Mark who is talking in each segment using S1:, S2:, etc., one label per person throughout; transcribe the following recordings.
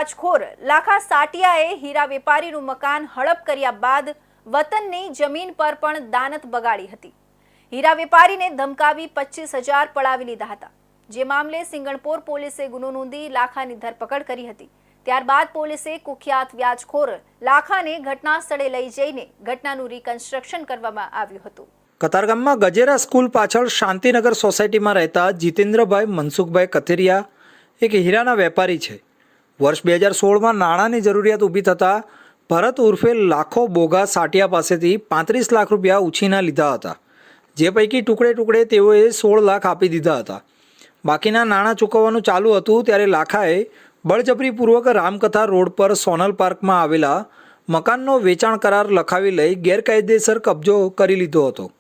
S1: રાજખોર લાખા સાટિયાએ હીરા વેપારીનું મકાન હડપ કર્યા બાદ વતનની જમીન પર પણ દાનત બગાડી હતી। હીરા વેપારીને ધમકાવી 25,000 પડાવી લીધા હતા। જે મામલે સિંગણપોર પોલીસે ગુનો નોંધી લાખાની ધરપકડ કરી હતી। ત્યારબાદ પોલીસે કુખ્યાત વ્યાજખોર લાખાને ઘટના સ્થળે લઈ જઈને ઘટનાનું રિકન્સ્ટ્રક્શન કરવામાં આવ્યું હતું।
S2: કતારગામમાં ગજેરા સ્કૂલ પાછળ શાંતિનગર સોસાયટીમાં રહેતા જીતેન્દ્રભાઈ મનસુખભાઈ કથિરિયા એક હીરાના વેપારી છે। વર્ષ 2016માં નાણાંની જરૂરિયાત ઊભી થતાં ભરત ઉર્ફે લાખો બોગા સાટિયા પાસેથી 35 લાખ રૂપિયા ઉછીના લીધા હતા, જે પૈકી ટુકડે ટુકડે તેઓએ 16 લાખ આપી દીધા હતા। બાકીના નાણાં ચૂકવવાનું ચાલુ હતું ત્યારે લાખાએ બળજબરીપૂર્વક રામકથા રોડ પર સોનલ પાર્કમાં આવેલા મકાનનો વેચાણ કરાર લખાવી લઈ ગેરકાયદેસર કબજો કરી લીધો હતો।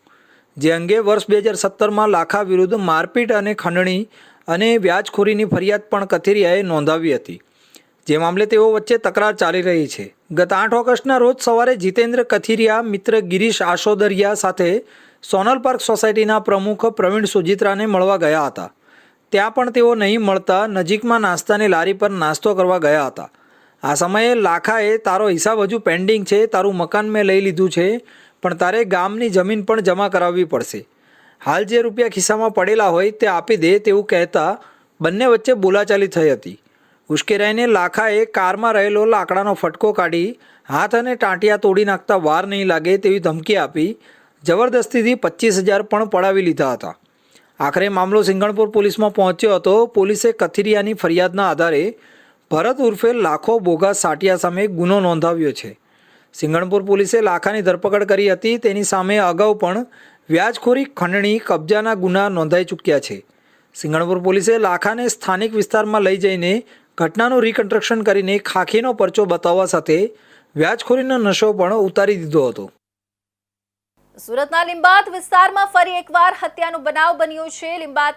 S2: જે અંગે વર્ષ 2017માં લાખા વિરુદ્ધ મારપીટ અને ખંડણી અને વ્યાજખોરીની ફરિયાદ પણ કથિરિયાએ નોંધાવી હતી। જે મામલે તેઓ વચ્ચે તકરાર ચાલી રહી છે। ગત 8 ઓગસ્ટના રોજ સવારે જીતેન્દ્ર કથિરિયા મિત્ર ગિરીશ આશોદરિયા સાથે સોનલ પાર્ક સોસાયટીના પ્રમુખ પ્રવીણ સુજિત્રાને મળવા ગયા હતા। ત્યાં પણ તેઓ નહીં મળતા નજીકમાં નાસ્તાની લારી પર નાસ્તો કરવા ગયા હતા। આ સમયે લાખાએ તારો હિસાબ હજુ પેન્ડિંગ છે, તારું મકાન મેં લઈ લીધું છે, પણ તારે ગામની જમીન પણ જમા કરાવવી પડશે। હાલ જે રૂપિયા ખિસ્સામાં પડેલા હોય તે આપી દે તેવું કહેતા બંને વચ્ચે બોલાચાલી થઈ હતી। ઉશ્કેરાઈને લાખાએ કારમાં રહેલો લાકડાનો ફટકો કાઢી હાથ અને ટાંટિયા તોડી નાખતા વાર નહીં લાગે તેવી ધમકી આપી જબરદસ્તીથી 25,000 પણ પડાવી લીધા હતા। આખરે મામલો સિંગણપુર પોલીસમાં પહોંચ્યો હતો। પોલીસે કથિરિયાની ફરિયાદના આધારે ભરત ઉર્ફે લાખો બોગા સાટિયા સામે ગુનો નોંધાવ્યો છે। સિંગણપુર પોલીસે લાખાની ધરપકડ કરી હતી। તેની સામે અગાઉ પણ વ્યાજખોરી, ખંડણી, કબજાના ગુના નોંધાઈ ચૂક્યા છે। સિંગણપુર પોલીસે લાખાને સ્થાનિક વિસ્તારમાં લઈ જઈને ઘટનાનું રિકન્સ્ટ્રક્શન કરીને ખાખીનો પરચો બતાવવા સાથે વ્યાજખોરીનો નશો પણ ઉતારી દીધો હતો।
S1: સુરતના લીંબાત વિસ્તારમાં ફરી એકવાર હત્યાનો બનાવ બન્યો છે। લીંબાત